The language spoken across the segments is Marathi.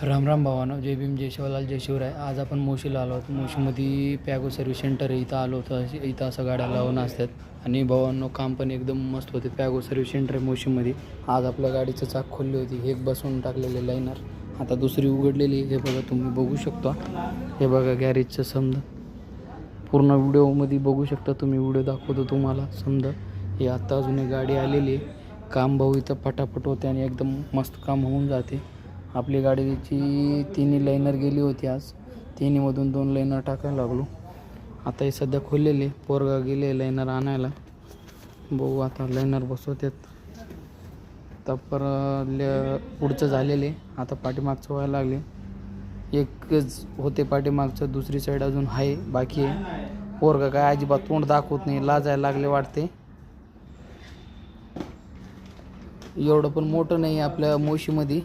राम राम भावानो, जय भीम, जय शिवलाल, जय शिवराय. आज आपण मोशीला आलो आहोत. मोशीमध्ये पॅगो सर्व्हिस सेंटर आहे. इथं आलो होतं. इथं असं गाड्या लावून असतात आणि भावांनो काम पण एकदम मस्त होते. पॅगो सर्व्हिस सेंटर आहे मोशीमध्ये. आज आपल्या गाडीचं चाक खोलली होती. एक बसवून टाकलेले लायनर, आता दुसरी उघडलेली. हे बघा, तुम्ही बघू शकता. हे बघा गॅरेजचं समजा पूर्ण व्हिडिओमध्ये बघू शकता तुम्ही. व्हिडिओ दाखवतो तुम्हाला समजा. हे आत्ता अजून एक गाडी आलेली आहे. काम भाऊ इथं फटाफट होते आणि एकदम मस्त काम होऊन जाते. आपली गाडीची तिन्ही लायनर गेली होती. आज तिन्हीमधून 2 लायनर टाकायला लागलो. आता हे सध्या खोललेले. पोरगा गेले लायनर आणायला. बघू आता लायनर बसवतात. पुढचं झालेले, आता पाठीमागचं व्हायला लागले. एकच होते पाठीमागचं, दुसरी साईड अजून आहे, बाकी आहे. पोरगा काय अजिबात तोंड दाखवत नाही, लाजायला लागले वाटते. एवढं पण मोठं नाही आपल्या मोशीमध्ये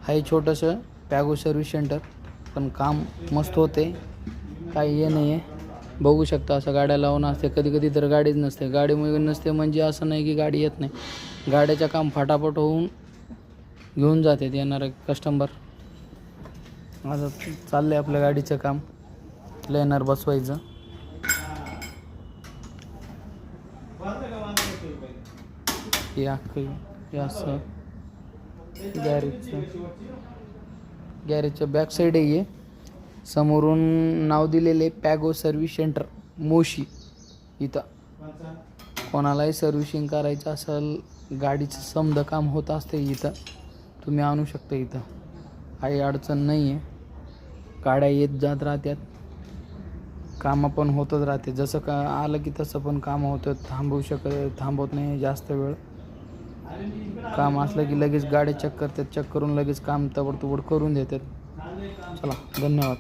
आहे, छोटंसं पॅगो सर्व्हिस सेंटर. पण काम मस्त होते, काही हे नाही आहे. बघू शकता असं गाड्या लावून असते. कधी कधी तर गाडीच नसते. गाडीमुळे नसते म्हणजे असं नाही की गाडी येत नाही. गाड्याचं काम फटाफट होऊन घेऊन जाते येणारे कस्टमर. आता चाललं आहे आपल्या गाडीचं काम, लायनर बसवायचं. हे असं गॅरेजच्या बॅक साईड आहे. समोरून नाव दिलेले पॅगो सर्व्हिस सेंटर मोशी. इथं कोणालाही सर्व्हिसिंग करायचं असेल, गाडीचं समजा काम होत असते, इथं तुम्ही आणू शकता. इथं काही अडचण नाही आहे. गाड्या येत जात राहतात, कामं पण होतच राहते. जसं का आलं की तसं पण कामं होतं. थांबवत नाही जास्त वेळ. काम असलं की लगेच गाड्या चेक करतात. चेक करून लगेच काम तबडतोबड करून देतात. चला, धन्यवाद.